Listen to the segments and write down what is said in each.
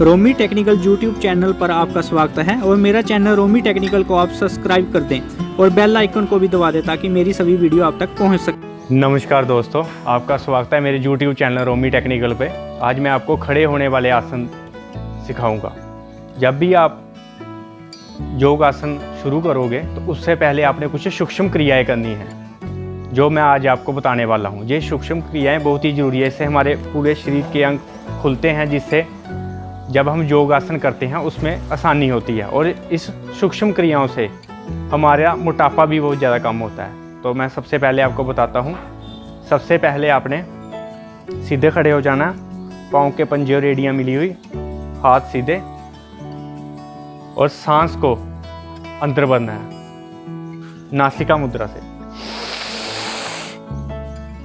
रोमी technical YouTube channel पर आपका स्वागत है और मेरा चैनल रोमी टेक्निकल को आप सब्सक्राइब कर दें और बेल आइकन को भी दबा दें ताकि मेरी सभी वीडियो आप तक पहुंच सके। नमस्कार दोस्तों, आपका स्वागत है मेरे यूट्यूब चैनल रोमी टेक्निकल पे। आज मैं आपको खड़े होने वाले आसन सिखाऊंगा। जब भी आप योग आसन शुरू करोगे तो उससे पहले आपने कुछ सूक्ष्म क्रियाएं करनी है जो मैं आज आपको बताने वाला हूँ। ये सूक्ष्म क्रियाएं बहुत ही ज़रूरी है, इससे हमारे पूरे शरीर के अंग खुलते हैं, जिससे जब हम योग आसन करते हैं उसमें आसानी होती है और इस सूक्ष्म क्रियाओं से हमारा मोटापा भी बहुत ज़्यादा कम होता है। तो मैं सबसे पहले आपको बताता हूँ। सबसे पहले आपने सीधे खड़े हो जाना, पाँव के पंजे और एड़ियाँ मिली हुई, हाथ सीधे, और सांस को अंदर भरना है नासिका मुद्रा से,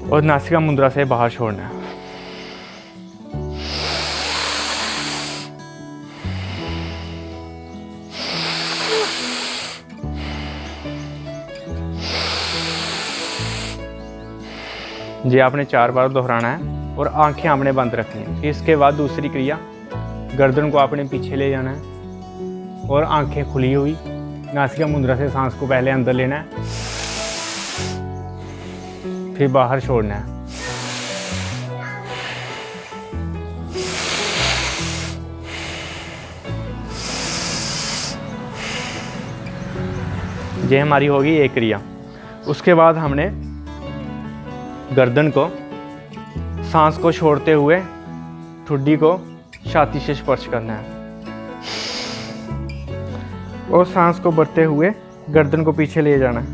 और नासिका मुद्रा से बाहर छोड़ना है। ये आपने 4 बार दोहराना है और आंखें आपने बंद रखनी है। फिर इसके बाद दूसरी क्रिया, गर्दन को आपने पीछे ले जाना है और आंखें खुली हुई नासिका मुद्रा से सांस को पहले अंदर लेना है, फिर बाहर छोड़ना है। ये हमारी होगी एक क्रिया। उसके बाद हमने गर्दन को, सांस को छोड़ते हुए ठुड्डी को छाती से स्पर्श करना है और सांस को भरते हुए गर्दन को पीछे ले जाना है।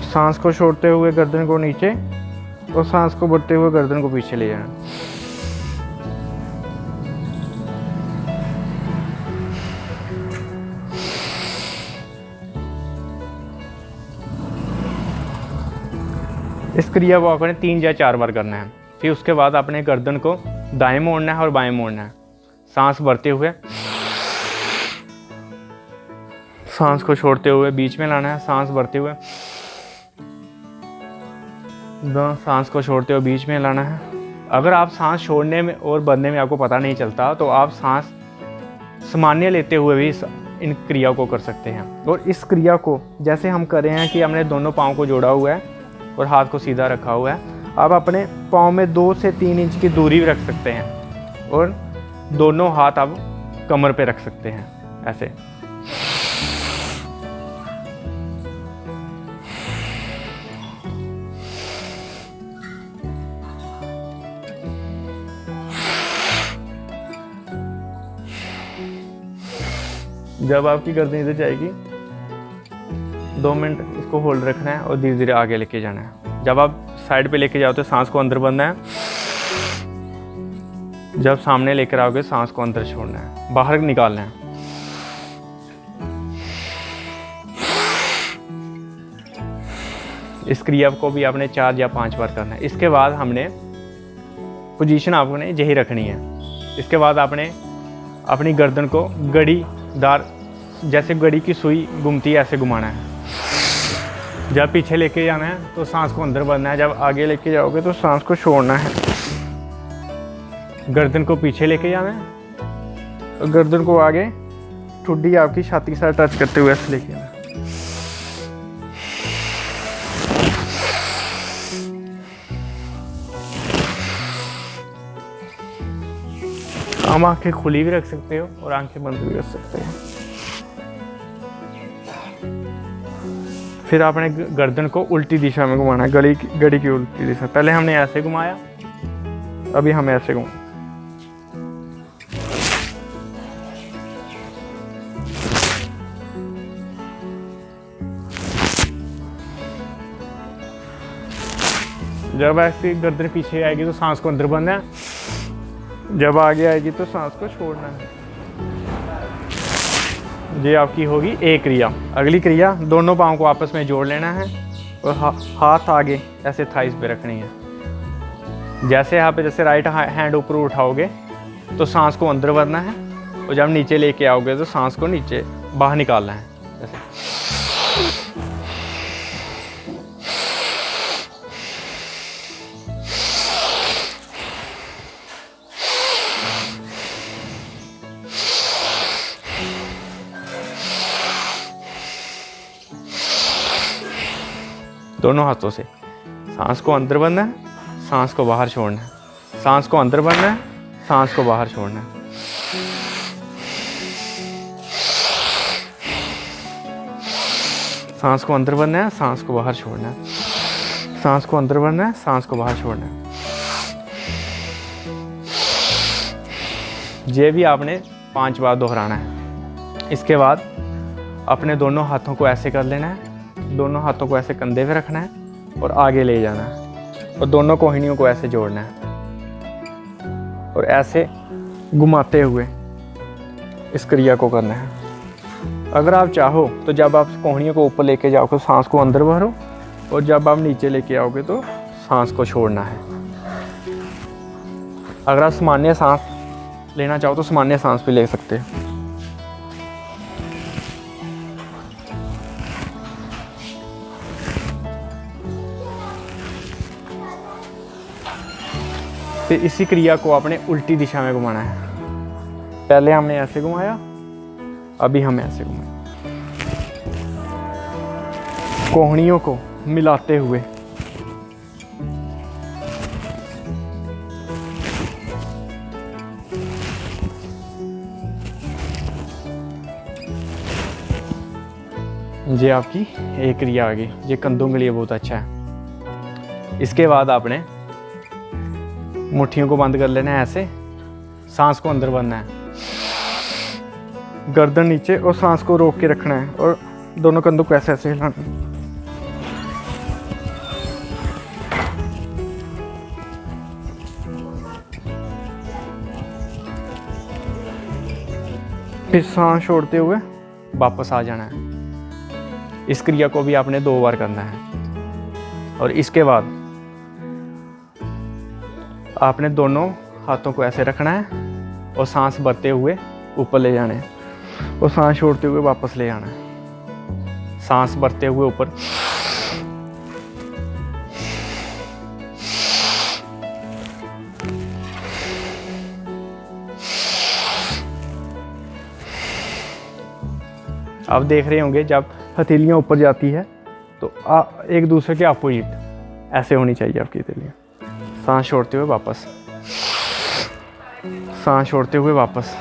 सांस को छोड़ते हुए गर्दन को नीचे और सांस को भरते हुए गर्दन को पीछे ले जाना। इस क्रिया को आपने 3 या 4 बार करना है। फिर उसके बाद आपने गर्दन को दाएं मोड़ना है और बाएं मोड़ना है। सांस भरते हुए सांस को छोड़ते हुए बीच में लाना है, सांस भरते हुए सांस को छोड़ते हुए बीच में लाना है। अगर आप सांस छोड़ने में और भरने में आपको पता नहीं चलता तो आप सांस सामान्य लेते हुए भी इन क्रिया को कर सकते हैं। और इस क्रिया को जैसे हम कर रहे हैं कि हमने दोनों पाँव को जोड़ा हुआ है और हाथ को सीधा रखा हुआ है। आप अपने पाँव में 2 से 3 इंच की दूरी भी रख सकते हैं और दोनों हाथ आप कमर पे रख सकते हैं ऐसे। जब आपकी गर्दन इधर जाएगी 2 मिनट इसको होल्ड रखना है और धीरे धीरे आगे लेके जाना है। जब आप साइड पे लेके जाओ तो सांस को अंदर भरना है, जब सामने लेकर आओगे सांस को अंदर छोड़ना है, बाहर निकालना है। इस क्रिया को भी आपने 4 या 5 बार करना है। इसके बाद हमने पोजीशन आपने यही रखनी है। इसके बाद आपने अपनी गर्दन को गड़ीदार, जैसे गड़ी की सुई घूमती है ऐसे घुमाना है। जब पीछे लेके जाना है तो सांस को अंदर भरना है, जब आगे लेके जाओगे तो सांस को छोड़ना है। गर्दन को पीछे लेके जाना है और गर्दन को आगे, ठुड्डी आपकी छाती के साथ टच करते हुए ऐसे लेके जाना है। हम आंखें खुली भी रख सकते हो और आंखें बंद भी कर सकते हो। फिर आपने गर्दन को उल्टी दिशा में घुमाना है, गड़ी की उल्टी दिशा। पहले हमने ऐसे घुमाया, अभी हम ऐसे घुमाएं। जब ऐसी गर्दन पीछे आएगी तो सांस को अंदर भरना है, जब आगे आएगी तो सांस को छोड़ना है। ये आपकी होगी एक क्रिया। अगली क्रिया, दोनों पाँव को आपस में जोड़ लेना है और हाथ आगे ऐसे थाइस पे रखनी है। जैसे यहाँ पे जैसे राइट हैंड ऊपर उठाओगे तो सांस को अंदर भरना है और जब नीचे लेके आओगे तो सांस को नीचे बाहर निकालना है जैसे। दोनों हाथों से सांस को अंदर भरना है, सांस को बाहर छोड़ना है, सांस को अंदर भरना है, सांस को बाहर छोड़ना है। सांस को अंदर भरना है, सांस को बाहर छोड़ना है, सांस को अंदर भरना है, सांस को बाहर छोड़ना है। ये भी आपने 5 बार दोहराना है। इसके बाद अपने दोनों हाथों को ऐसे कर लेना है, दोनों हाथों को ऐसे कंधे पे रखना है और आगे ले जाना है और दोनों कोहनियों को ऐसे जोड़ना है और ऐसे घुमाते हुए इस क्रिया को करना है। अगर आप चाहो तो जब आप कोहनियों को ऊपर लेके जाओगे सांस को अंदर भरो और जब आप नीचे लेके आओगे तो सांस को छोड़ना है। अगर आप सामान्य सांस लेना चाहो तो सामान्य सांस भी ले सकते हैं। फिर इसी क्रिया को आपने उल्टी दिशा में घुमाना है। पहले हमने ऐसे घुमाया, अभी हम ऐसे घुमाएं। कोहनियों को मिलाते हुए ये आपकी एक क्रिया आ गई। ये कंधों के लिए बहुत अच्छा है। इसके बाद आपने मुट्ठियों को बंद कर लेना है ऐसे, सांस को अंदर भरना है, गर्दन नीचे और सांस को रोक के रखना है और दोनों कंधों को ऐसे ऐसे हिलाना है। फिर सांस छोड़ते हुए वापस आ जाना है। इस क्रिया को भी आपने 2 बार करना है और इसके बाद आपने दोनों हाथों को ऐसे रखना है और सांस भरते हुए ऊपर ले जाना है और सांस छोड़ते हुए वापस ले जाना है। सांस भरते हुए ऊपर, आप देख रहे होंगे जब हथेलियाँ ऊपर जाती है तो एक दूसरे के अपोजिट ऐसे होनी चाहिए आपकी हथेलियाँ। सांस छोड़ते हुए वापस, सांस छोड़ते हुए वापस।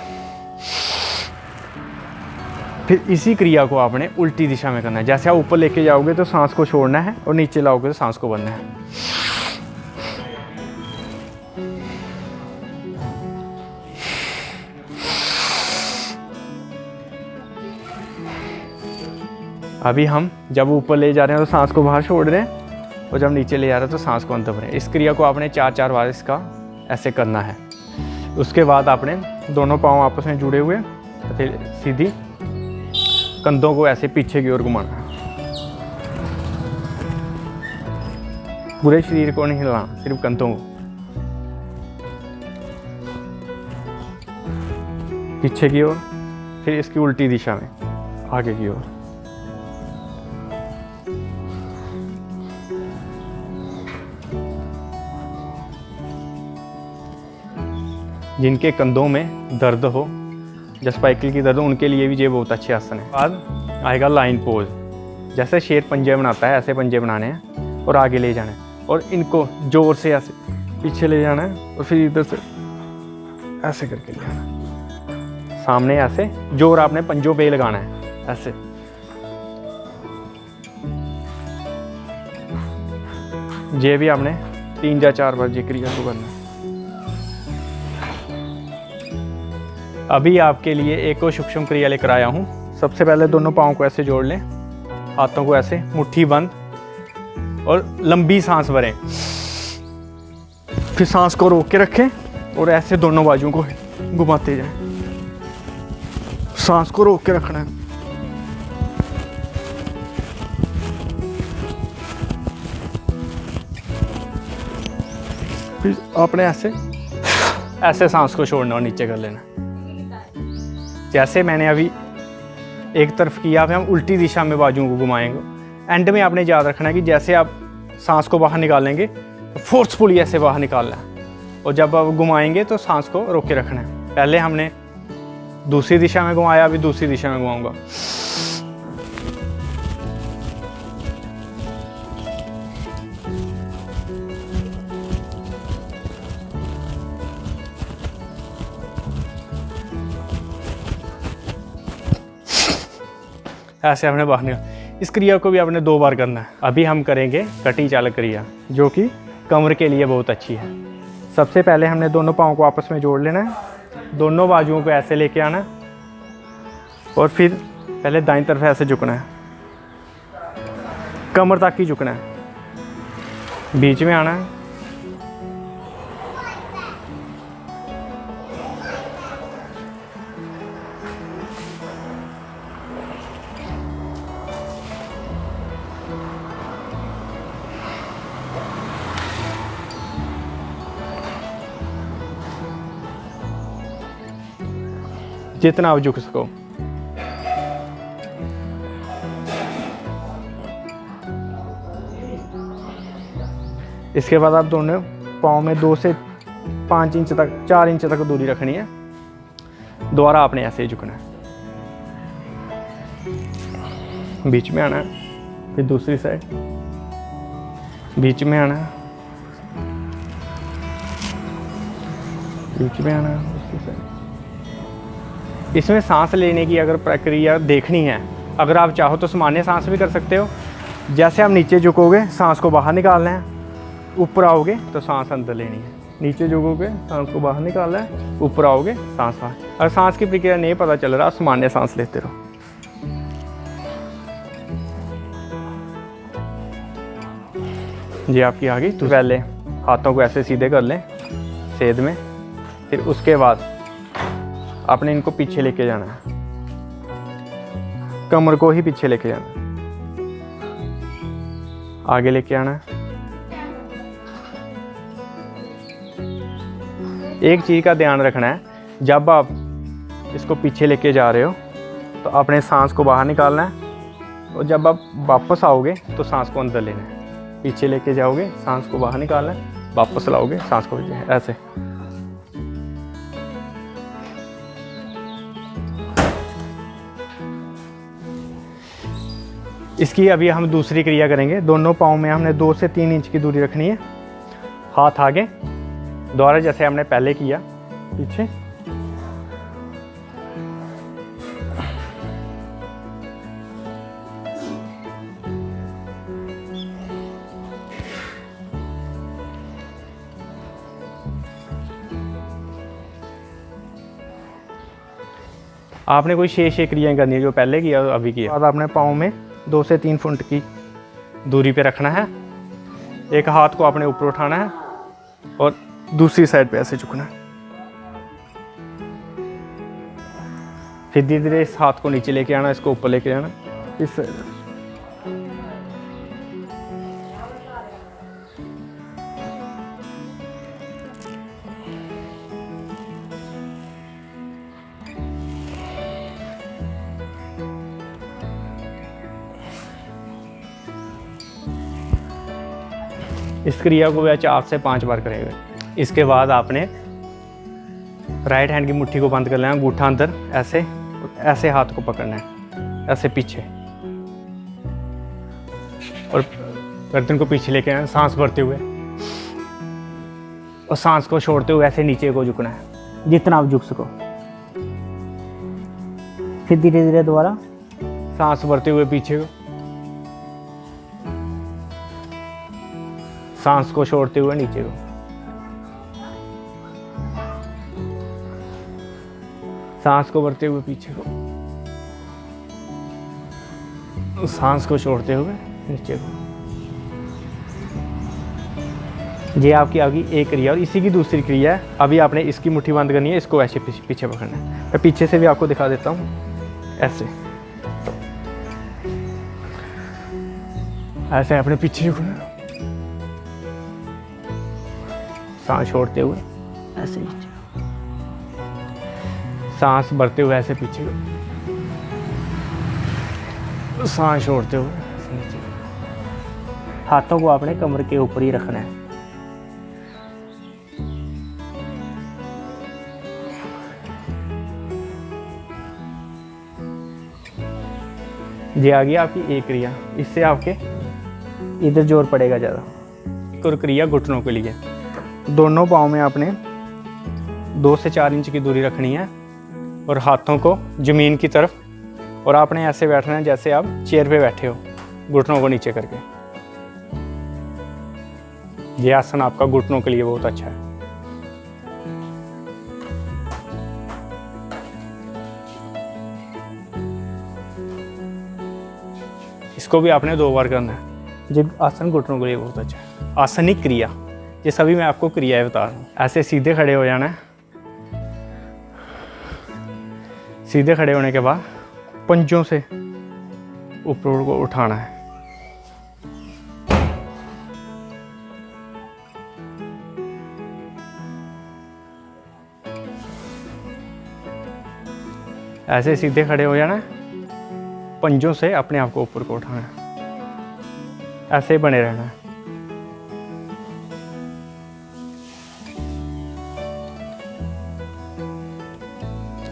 फिर इसी क्रिया को आपने उल्टी दिशा में करना है। जैसे आप ऊपर लेके जाओगे तो सांस को छोड़ना है और नीचे लाओगे तो सांस को भरना है। अभी हम जब ऊपर ले जा रहे हैं तो सांस को बाहर छोड़ रहे हैं और जब नीचे ले जा रहे हैं तो सांस को अंदर भरें। इस क्रिया को आपने 4-4 बार इसका ऐसे करना है। उसके बाद आपने दोनों पाँव आपस में जुड़े हुए फिर सीधी कंधों को ऐसे पीछे की ओर घुमाना है। पूरे शरीर को नहीं हिलाना, सिर्फ कंधों को पीछे की ओर, फिर इसकी उल्टी दिशा में आगे की ओर। जिनके कंधों में दर्द हो या स्पाइकल की दर्द हो उनके लिए भी ये बहुत अच्छे आसन है। बाद आएगा लाइन पोज। जैसे शेर पंजे बनाता है ऐसे पंजे बनाने हैं और आगे ले जाना है और इनको जोर से ऐसे पीछे ले जाना है और फिर इधर से ऐसे करके ले आना है। सामने ऐसे जोर आपने पंजों पे लगाना है ऐसे। ये भी आपने 3 या 4 बार ये क्रिया को करना है। अभी आपके लिए एक और सूक्ष्म क्रिया लेकर आया हूँ। सबसे पहले दोनों पाँव को ऐसे जोड़ लें, हाथों को ऐसे मुट्ठी बंद और लंबी सांस भरें। फिर सांस को रोक के रखें और ऐसे दोनों बाजुओं को घुमाते जाएं। सांस को रोक के रखना है। फिर आपने ऐसे सांस को छोड़ना और नीचे कर लेना। जैसे मैंने अभी एक तरफ किया, फिर हम उल्टी दिशा में बाजुओं को घुमाएंगे। एंड में आपने याद रखना है कि जैसे आप सांस को बाहर निकालेंगे तो फोर्सफुली ऐसे बाहर निकालना है, और जब आप घुमाएंगे तो सांस को रोक के रखना है। पहले हमने दूसरी दिशा में घुमाया, अभी दूसरी दिशा में घुमाऊंगा। ऐसे हमने बाहर निकाल। इस क्रिया को भी आपने 2 बार करना है। अभी हम करेंगे कटी चालक क्रिया, जो कि कमर के लिए बहुत अच्छी है। सबसे पहले हमने दोनों पाँव को आपस में जोड़ लेना है, दोनों बाजुओं को ऐसे लेके आना है, और फिर पहले दाईं तरफ ऐसे झुकना है, कमर तक ही झुकना है, बीच में आना है, जितना आप झुक सको। इसके बाद आप दोनों पाँव में 2 से 5 इंच तक, 4 इंच तक दूरी रखनी है। दोबारा आपने ऐसे ही झुकना है, बीच में आना है, फिर दूसरी साइड, बीच में आना है, बीच में आना है, दूसरी साइड। इसमें सांस लेने की अगर प्रक्रिया देखनी है, अगर आप चाहो तो सामान्य सांस भी कर सकते हो। जैसे आप नीचे झुकोगे सांस को बाहर निकालना है, ऊपर आओगे तो सांस अंदर लेनी है। नीचे झुकोगे सांस को बाहर निकालना है, ऊपर आओगे सांस बाहर। अगर सांस की प्रक्रिया नहीं पता चल रहा, सामान्य सांस लेते रहो। ये आपकी आ गई। तो पहले हाथों को ऐसे सीधे कर लें सेध में, फिर उसके बाद आपने इनको पीछे लेके जाना है, कमर को ही पीछे लेके जाना है, आगे लेके आना है। एक चीज का ध्यान रखना है, जब आप इसको पीछे लेके जा रहे हो तो अपने सांस को बाहर निकालना है, और जब आप वापस आओगे तो सांस को अंदर लेना है। पीछे लेके जाओगे, सांस को बाहर निकालना है, वापस लाओगे, सांस को ऐसे। इसकी अभी हम दूसरी क्रिया करेंगे। दोनों पाँव में हमने 2 से 3 इंच की दूरी रखनी है। हाथ आगे, दोबारा जैसे हमने पहले किया, पीछे, आपने कोई शेष क्रियाएं करनी है जो पहले किया अभी किया। बाद आपने पाँव में 2 से 3 फुट की दूरी पे रखना है। एक हाथ को आपने ऊपर उठाना है और दूसरी साइड पे ऐसे झुकना है। फिर धीरे धीरे इस हाथ को नीचे लेके आना, इसको ऊपर लेके आना, इस साइड। इस क्रिया को वह 4 से 5 बार करेंगे। इसके बाद आपने राइट हैंड की मुट्ठी को बंद कर लेना, अंगूठा अंदर, ऐसे ऐसे हाथ को पकड़ना है, ऐसे पीछे, और गर्दन को पीछे लेके आना, सांस भरते हुए, और सांस को छोड़ते हुए ऐसे नीचे को झुकना है, जितना आप झुक सको। फिर धीरे धीरे दोबारा सांस भरते हुए पीछे को, सांस को छोड़ते हुए नीचे को, सांस को भरते हुए पीछे को, सांस को छोड़ते हुए नीचे को। ये आपकी आगे एक क्रिया, और इसी की दूसरी क्रिया है। अभी आपने इसकी मुट्ठी बंद करनी है, इसको ऐसे पीछे पकड़ना है। मैं पीछे से भी आपको दिखा देता हूँ, ऐसे ऐसे अपने पीछे झुकना, सांस छोड़ते हुए ऐसे नीचे, सांस भरते हुए ऐसे पीछे को, सांस छोड़ते हुए नीचे। हाथों को आपने कमर के ऊपर ही रखना है। ये आ गई आपकी एक क्रिया। इससे आपके इधर जोर पड़ेगा ज़्यादा। एक और क्रिया घुटनों के लिए। दोनों पाँव में आपने 2 से 4 इंच की दूरी रखनी है और हाथों को ज़मीन की तरफ, और आपने ऐसे बैठना है जैसे आप चेयर पे बैठे हो, घुटनों को नीचे करके। ये आसन आपका घुटनों के लिए बहुत अच्छा है। इसको भी आपने 2 बार करना है। ये आसन घुटनों के लिए बहुत अच्छा है। आसनिक क्रिया, ये सभी मैं आपको क्रियाएं बता रहा हूँ। ऐसे सीधे खड़े हो जाना है। सीधे खड़े होने के बाद पंजों से ऊपर को उठाना है। ऐसे सीधे खड़े हो जाना है, पंजों से अपने आप को ऊपर को उठाना है। ऐसे ही बने रहना है।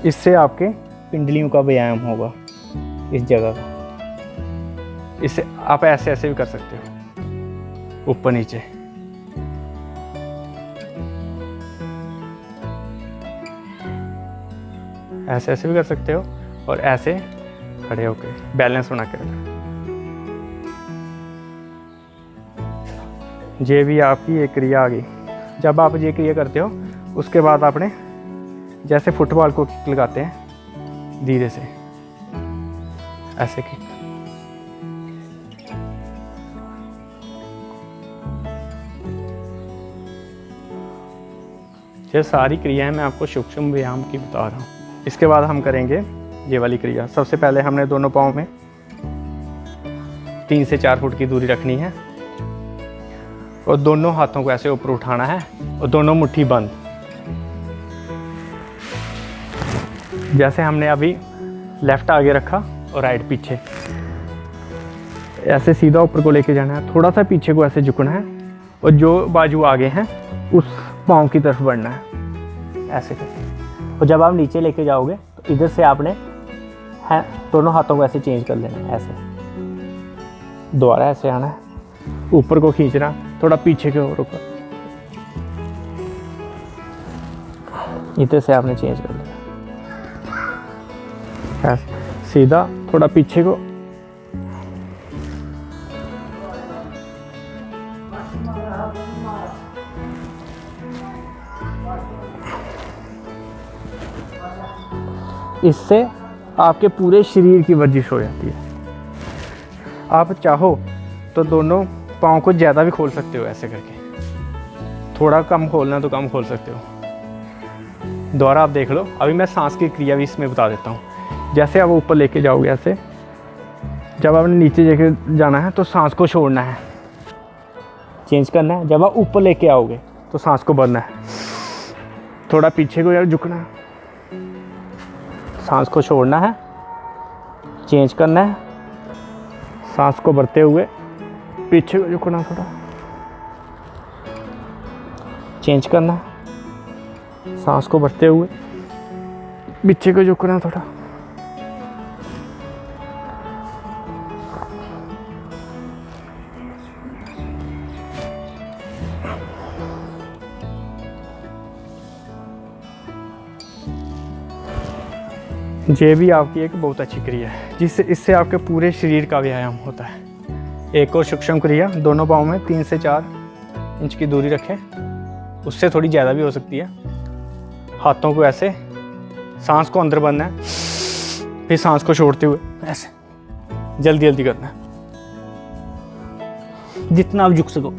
इससे आपके पिंडलियों का व्यायाम होगा इस जगह का। इससे आप ऐसे ऐसे भी कर सकते हो, ऊपर नीचे। ऐसे ऐसे भी कर सकते हो और ऐसे खड़े होके बैलेंस बना के रखना। ये भी आपकी एक क्रिया आ गई। जब आप ये क्रिया करते हो उसके बाद आपने जैसे फुटबॉल को किक लगाते हैं धीरे से, ऐसे किक। ये सारी क्रियाएं मैं आपको सूक्ष्म व्यायाम की बता रहा हूँ। इसके बाद हम करेंगे ये वाली क्रिया। सबसे पहले हमने दोनों पाँव में 3 से 4 फुट की दूरी रखनी है और दोनों हाथों को ऐसे ऊपर उठाना है और दोनों मुट्ठी बंद। जैसे हमने अभी लेफ्ट आगे रखा और राइट पीछे, ऐसे सीधा ऊपर को लेके जाना है। थोड़ा सा पीछे को ऐसे झुकना है और जो बाजू आगे हैं उस पाँव की तरफ बढ़ना है, ऐसे करके। और जब आप नीचे लेके जाओगे तो इधर से आपने है दोनों हाथों को ऐसे चेंज कर लेना है। ऐसे दोबारा ऐसे आना है, ऊपर को खींचना, थोड़ा पीछे के ओर ऊपर, इधर से आपने चेंज कर लिया। ऐसे सीधा, थोड़ा पीछे को। इससे आपके पूरे शरीर की वर्जिश हो जाती है। आप चाहो तो दोनों पाँव को ज़्यादा भी खोल सकते हो, ऐसे करके। थोड़ा कम खोलना तो कम खोल सकते हो। दोबारा आप देख लो। अभी मैं सांस की क्रिया भी इसमें बता देता हूँ। जैसे आप ऊपर लेके जाओगे ऐसे, जब आपने नीचे लेके जाना है तो सांस को छोड़ना है, चेंज करना है। जब आप ऊपर लेके आओगे तो सांस को भरना है, थोड़ा पीछे को यार झुकना है, सांस को छोड़ना है, चेंज करना है, सांस को भरते हुए पीछे को झुकना, थोड़ा चेंज करना है, सांस को भरते हुए पीछे को झुकना, थोड़ा। ये भी आपकी एक बहुत अच्छी क्रिया है, जिससे इससे आपके पूरे शरीर का व्यायाम होता है। एक और सूक्ष्म क्रिया, दोनों पाँव में 3 से 4 इंच की दूरी रखें, उससे थोड़ी ज़्यादा भी हो सकती है। हाथों को ऐसे, सांस को अंदर भरना है, फिर सांस को छोड़ते हुए ऐसे जल्दी जल्दी करना है, जितना आप झुक सको।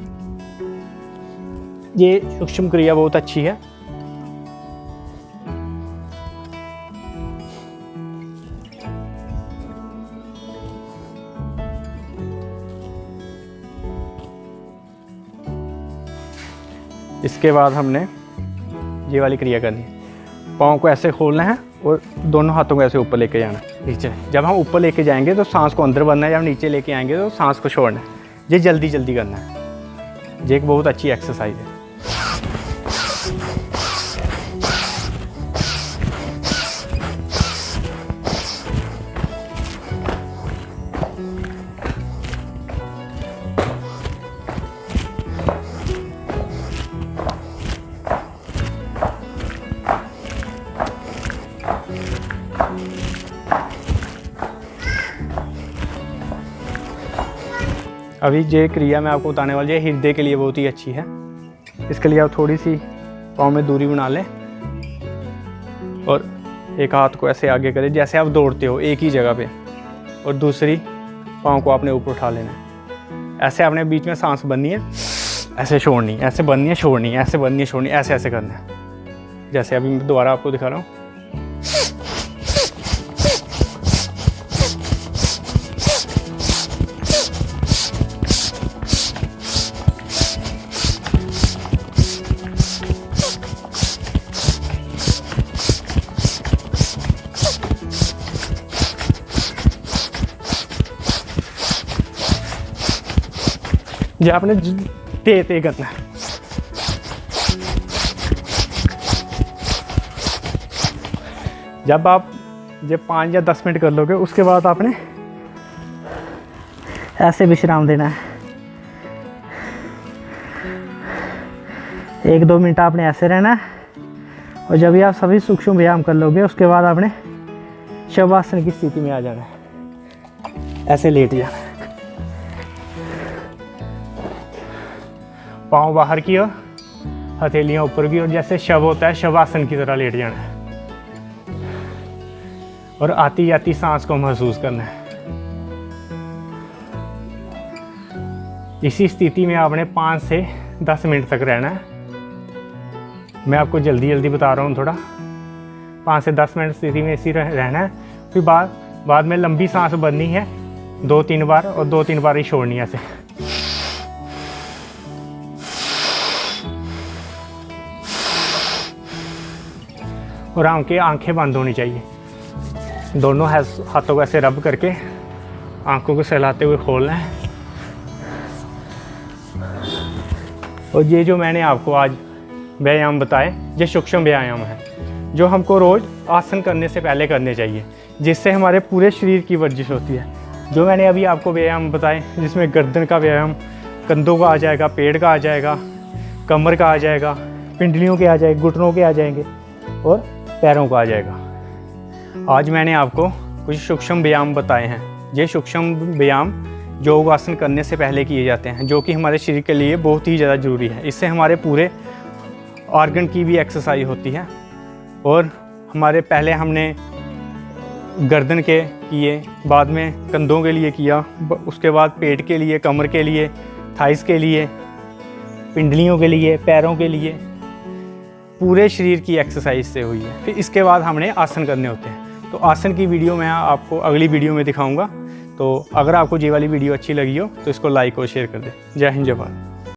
ये सूक्ष्म क्रिया बहुत अच्छी है। इसके बाद हमने ये वाली क्रिया करनी है। पाँव को ऐसे खोलना है और दोनों हाथों को ऐसे ऊपर लेके जाना नीचे। जब हम ऊपर लेके जाएंगे तो सांस को अंदर भरना है, जब नीचे लेके आएंगे तो सांस को छोड़ना है। ये जल्दी जल्दी करना है। ये एक बहुत अच्छी एक्सरसाइज है। अभी ये क्रिया मैं आपको बताने वाली है, हृदय के लिए बहुत ही अच्छी है। इसके लिए आप थोड़ी सी पाँव में दूरी बना लें और एक हाथ को ऐसे आगे करें जैसे आप दौड़ते हो एक ही जगह पे, और दूसरी पाँव को आपने ऊपर उठा लेना है। ऐसे आपने बीच में सांस भरनी है, ऐसे छोड़नी, ऐसे भरनी है, छोड़नी, ऐसे भरनी है, छोड़नी, ऐसे ऐसे करना है। जैसे अभी मैं दोबारा आपको दिखा रहा हूँ। ये आपने ते करना है। जब आप ये 5 या 10 मिनट कर लोगे उसके बाद आपने ऐसे विश्राम देना है। 1-2 मिनट आपने ऐसे रहना है, और जब भी आप सभी सूक्ष्म व्यायाम कर लोगे उसके बाद आपने शवासन की स्थिति में आ जाना है। ऐसे लेट जाना है, पाँव बाहर की ओर, हथेलियाँ ऊपर की ओर, जैसे शव होता है शवासन की तरह लेट जाना है। और आती जाती सांस को महसूस करना है। इसी स्थिति में आपने 5 से 10 मिनट तक रहना है। मैं आपको जल्दी जल्दी बता रहा हूँ थोड़ा। 5 से 10 मिनट स्थिति में इसी रहना है। फिर बाद में लंबी सांस भरनी है 2-3 बार, और 2-3 बार ही छोड़नी है ऐसे। और आंखें बंद होनी चाहिए। दोनों हाथों को ऐसे रब करके आंखों को सहलाते हुए खोलना है। और ये जो मैंने आपको आज व्यायाम बताए, ये सूक्ष्म व्यायाम है जो हमको रोज़ आसन करने से पहले करने चाहिए, जिससे हमारे पूरे शरीर की वर्जिश होती है। जो मैंने अभी आपको व्यायाम बताए, जिसमें गर्दन का व्यायाम, कंधों का आ जाएगा, पेट का आ जाएगा, कमर का आ जाएगा, पिंडलियों के आ जाएंगे, घुटनों के आ जाएंगे, और पैरों का आ जाएगा। आज मैंने आपको कुछ सूक्ष्म व्यायाम बताए हैं। ये सूक्ष्म व्यायाम योग आसन करने से पहले किए जाते हैं, जो कि हमारे शरीर के लिए बहुत ही ज़्यादा ज़रूरी है। इससे हमारे पूरे ऑर्गन की भी एक्सरसाइज होती है। और हमारे पहले हमने गर्दन के किए, बाद में कंधों के लिए किया, उसके बाद पेट के लिए, कमर के लिए, थाइस के लिए, पिंडलियों के लिए, पैरों के लिए, पूरे शरीर की एक्सरसाइज से हुई है। फिर इसके बाद हमने आसन करने होते हैं। तो आसन की वीडियो मैं आपको अगली वीडियो में दिखाऊंगा। तो अगर आपको ये वाली वीडियो अच्छी लगी हो तो इसको लाइक और शेयर कर दें। जय हिंद, जय भारत।